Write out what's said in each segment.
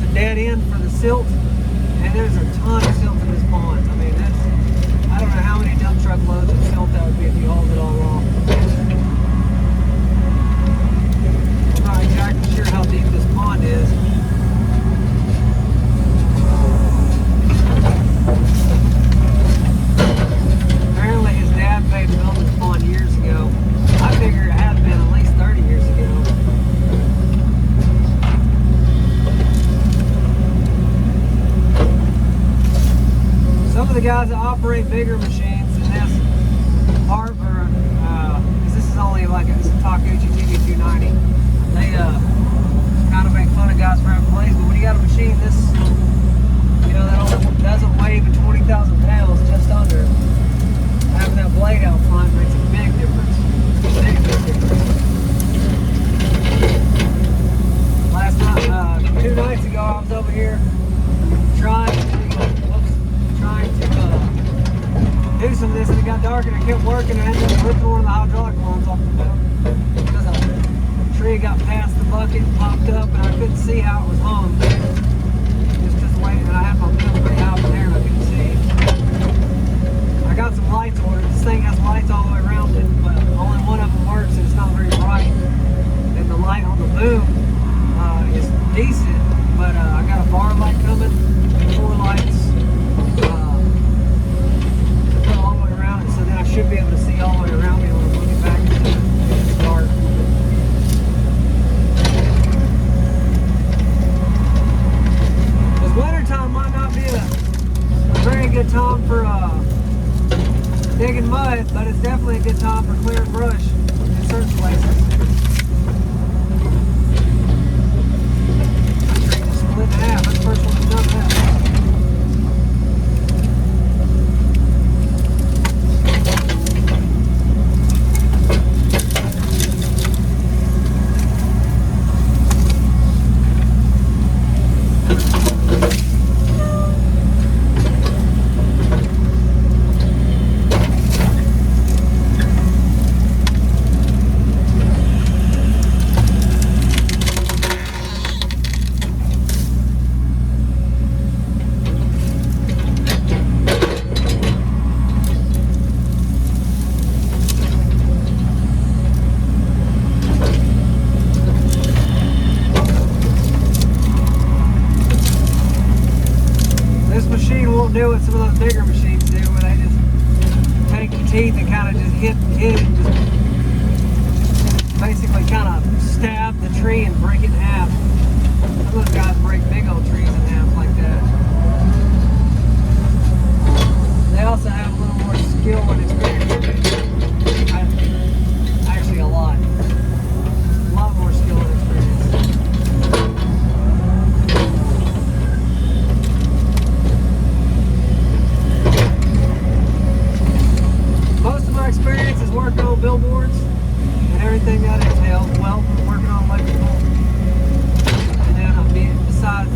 it's a dead end for the silt, and there's a ton of silt in this pond. I mean, I don't know how many dump truck loads of silt that would be if you hauled it all off. I'm not exactly sure how deep this pond is. Apparently his dad paid to build this pond years ago. I figure it had been at least 30 years ago. Some of the guys that operate bigger machines than this harbor, because this is only like a Takuchi TB290, they kind of make fun of guys for having blades, but when you got a machine this, you know, that doesn't weigh even 20,000 pounds, just under, having that blade out front makes a big difference. Big difference. Last night, 2 nights ago, I was over here trying to do some of this, and it got dark and it kept working, and I ended up ripping one of the hydraulic lines off the boat because a tree got past the bucket and popped up, and I couldn't see how it was hung. Just because the way, and I had my bill pretty out there and I couldn't see. I got some lights ordered. This thing has lights all the way around it, but only one of them works and it's not very bright. And the light on the boom is decent, but I got a bar light coming, 4 lights. All the way around it, so then I should be able to see all the way around me when I'm looking back into the dark. Because wintertime might not be a very good time for digging mud, but it's definitely a good time for clearing brush in certain places. That tree just split in half. That's the first one that's done that. Do what some of those bigger machines do, where they just take your teeth and kind of just hit it and just basically kind of stab the tree and break it in half. Some of those guys break big old trees in half like that. They also have a little more skill and experience. Actually, a lot more skill and experience. Experience is working on billboards and everything that entails. Well, working on electrical, and then besides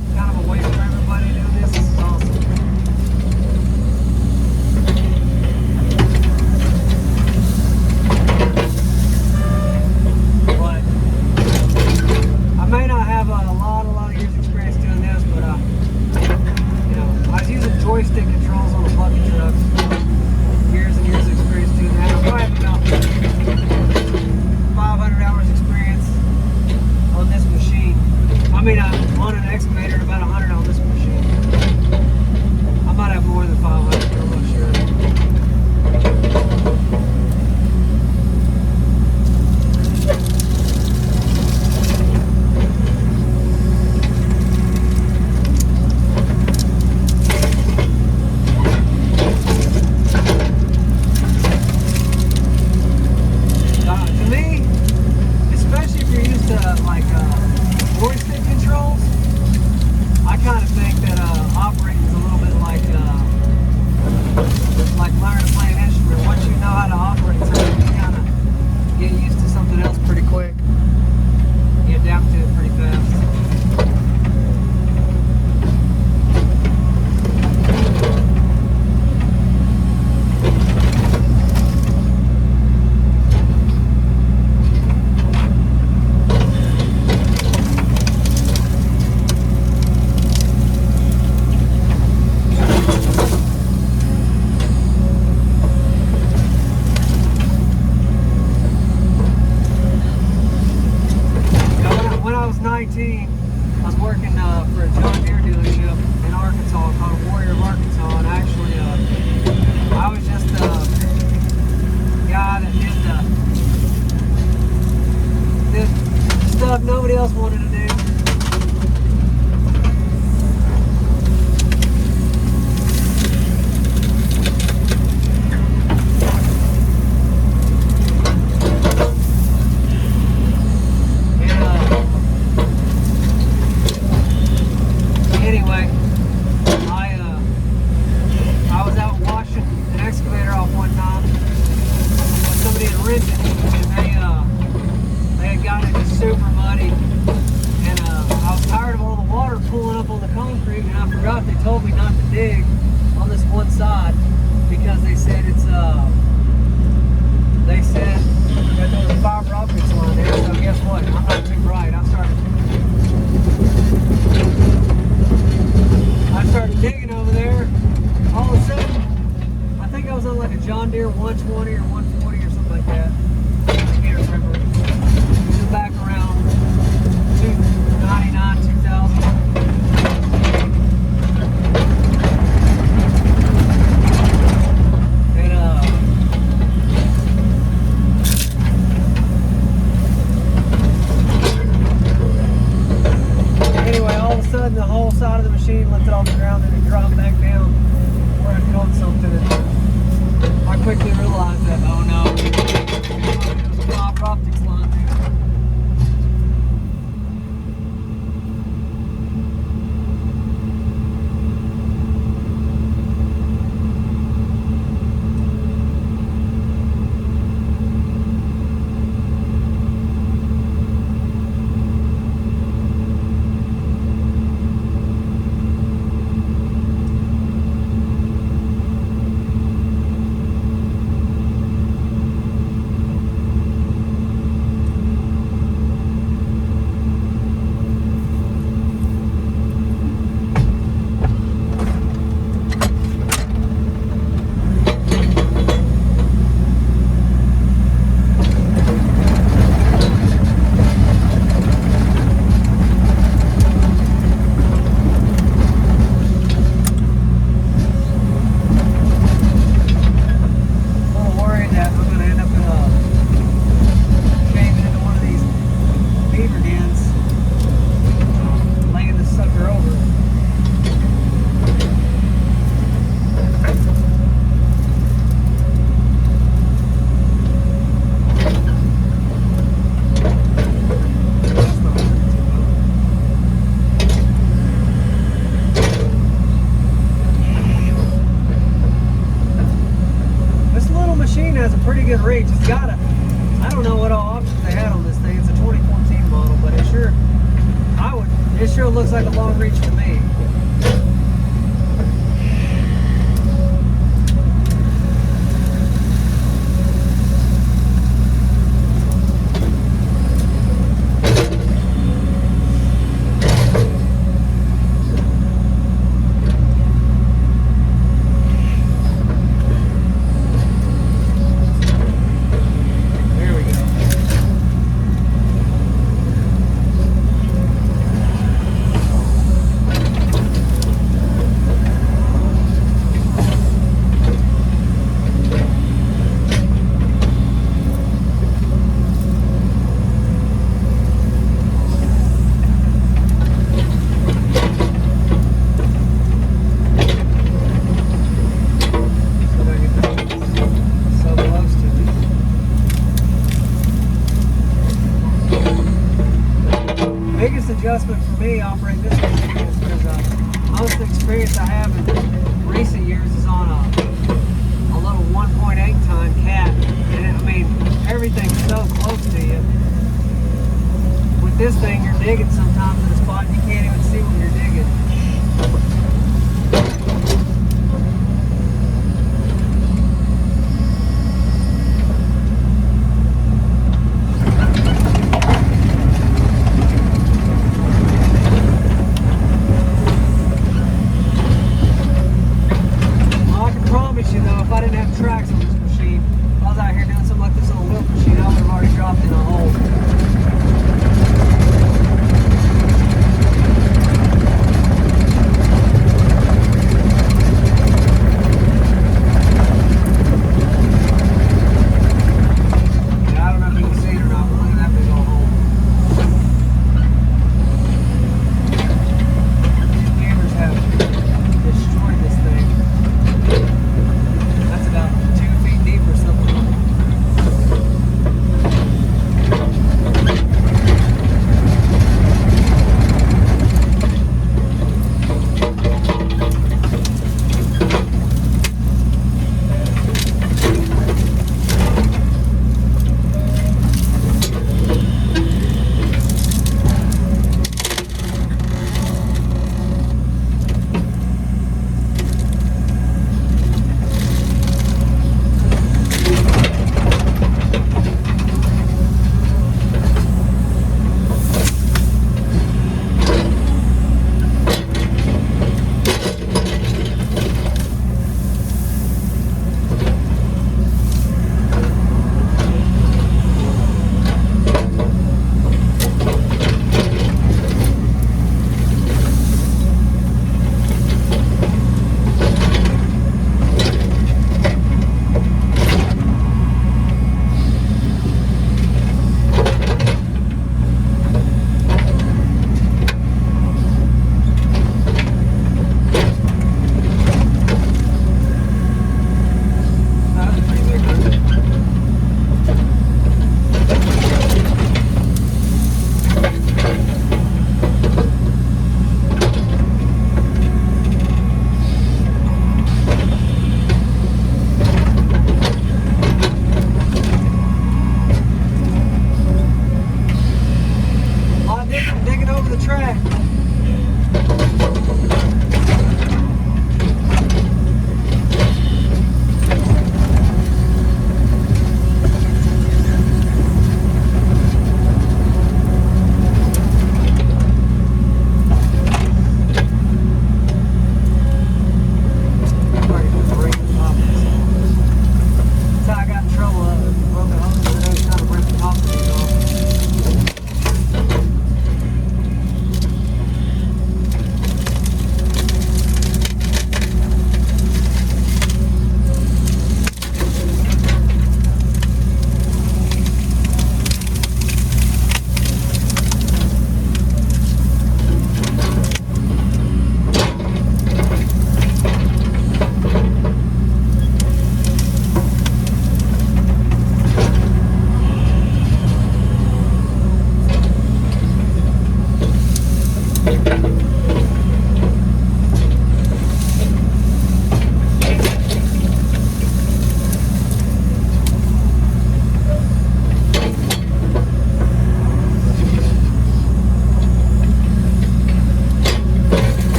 myself, kind of away from everybody doing this. This is awesome. But I may not have a lot of years experience doing this, but you know, I was using joystick controls on the bucket trucks. Years and years of experience doing that. I probably have about 500 hours experience on this machine. I mean, I'm on an excavator and about 100 on this machine. I might have more than 500, I'm not sure. To me, especially if you're used to like joystick controls, I kind of think that operating is a little bit like learning to play an instrument. Once you know how to operate something, you kind of get used to something else pretty quick. You adapt to it pretty fast. When I was 19, I was working for a John Deere dealership in Arkansas called Warrior of Arkansas, and actually I was just a guy that did stuff nobody else wanted to do. Anyway, I was out washing an excavator off one time. Somebody had rented it, and they had gotten it just super muddy. And I was tired of all the water pulling up on the concrete, and I forgot they told me not to dig on this one side because they said it's they said that there was a fiber optics line there. So guess what? I'm not too bright. I started digging over there. All of a sudden, I think I was on like a John Deere 120 or 140 or something like that. I can't remember. It was back around 99, 2000. Anyway, all of a sudden the whole side of the machine lifted off the ground and it dropped back down where I'd caught something. And I quickly realized that, oh no, there was a fiber optics line there. sure looks like a long reach to me. Adjustment for me operating this machine is because most of the experience I have in recent years is on a little 1.8 ton cat, and I mean everything's so close to you. With this thing, you're digging sometimes in a spot you can't even see what you're digging. If I didn't have tracks on this machine, if I was out here doing something like this on a wheel machine, I would have already dropped in a hole. Yeah, I don't know if you can see it or not, but look at that big old hole. These beavers have destroyed this thing. That's about 2 feet deep or something.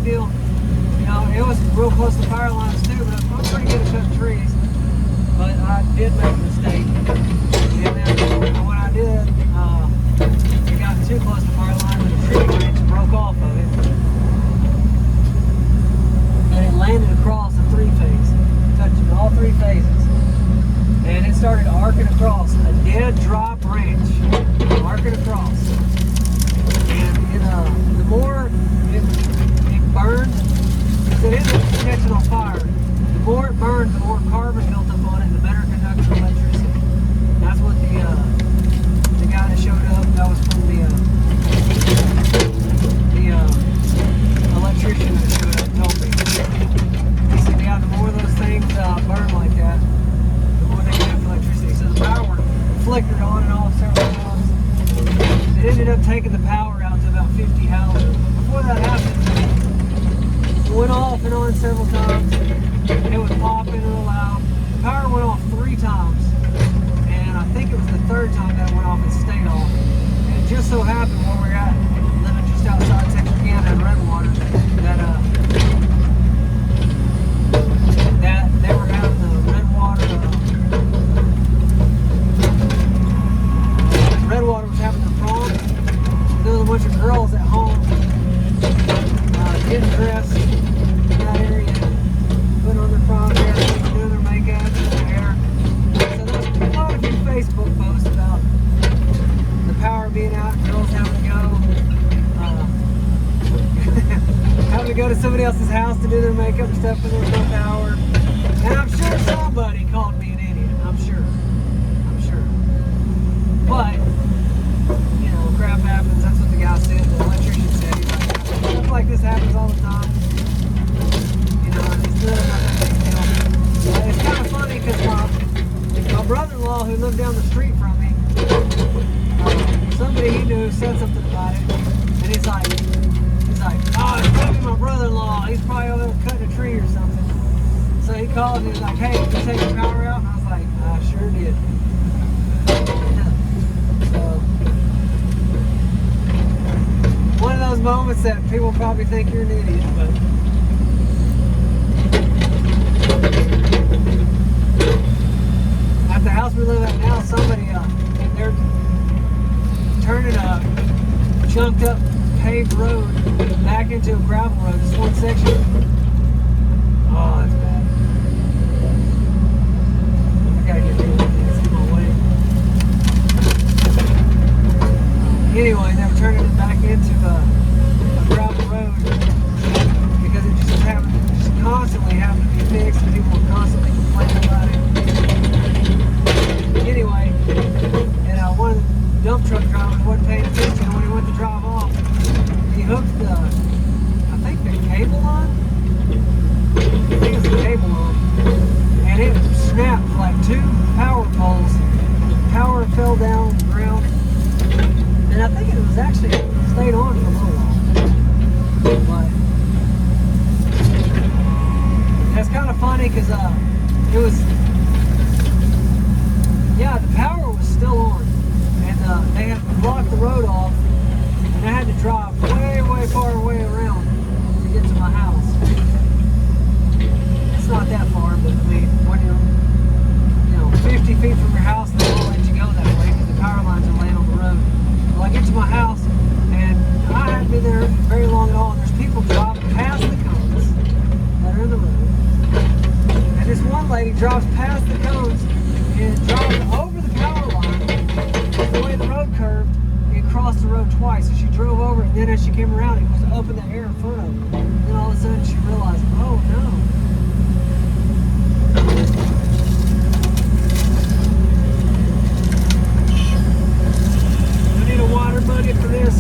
deal. You know, it was real close to power lines too, but I'm pretty good at cutting trees. But I did make a mistake. And then when I did, it got too close to power line, and the tree branch broke off of it. And it landed across the three-phase, touching all three phases. And it started arcing across, a dead dry branch, arcing across. And the more it burned, because it ended up catching on fire, the more it burned, the more carbon built up on it, the better conductor electricity. That's what the guy that showed up, that was from the electrician that showed up told me. He said, yeah, the more those things burn like that, the more they conduct electricity. So the power flickered on and off several times. It ended up taking the power out to about 50 houses. Before that happened, it went off and on several times. It was popping real loud. The power went off 3 times. And I think it was the 3rd time that it went off and stayed off. And it just so happened where we're at, living just outside Texarkana and Redwater, that they were having the Redwater was having their prom. There was a bunch of girls at home getting dressed in that area, putting on their prom hair, doing their makeup, doing their hair. So there's quite a few Facebook posts about the power being out, girls having to go. Having to go to somebody else's house to do their makeup and stuff because there's no power. And I'm sure somebody called me an idiot. I'm sure. But, you know, crap happens. That's what the guy said. The electrician said. He's like, stuff like this happens all the time. You know, and it's really not that big deal. It's kind of funny because my brother-in-law who lived down the street from me, somebody he knew said something about it. And he's like, oh, it's probably my brother-in-law. He's probably over there cutting a tree or something. So he called and he was like, hey, did you take the power out? And I was like, I sure did. So, one of those moments that people probably think you're an idiot, but at the house we live at now, somebody, they're turning a chunked up paved road back into a gravel road, just one section. Oh, that's bad. I gotta get rid of this. It's in my way. Anyway, they were turning it back into a gravel road because it just constantly having to be fixed and people were constantly complaining about it. Anyway, and one of the dump truck drivers wasn't paying attention when he went to drive off. He hooked I think the cable on. I think it's the cable on. And it snapped like 2 power poles. Power fell down on the ground. And I think it was actually stayed on for a little while. But that's kind of funny because it was, yeah, the power was still on. And they had blocked the road off. And I had to drive way far away around to get to my house. It's not that far, but I mean, when you're 50 feet from your house, they won't let you go that way because the power lines are laying on the road. Well, I get to my house, and I haven't been there very long at all, and there's people driving past the cones that are in the road. And this one lady drives past the cones and drives over the power line, the way the road curved, and crossed the road twice. And she drove over it, and then as she came around, it was up in the air in front of her. And then all of a sudden, she realized, oh no. I need a water bucket for this.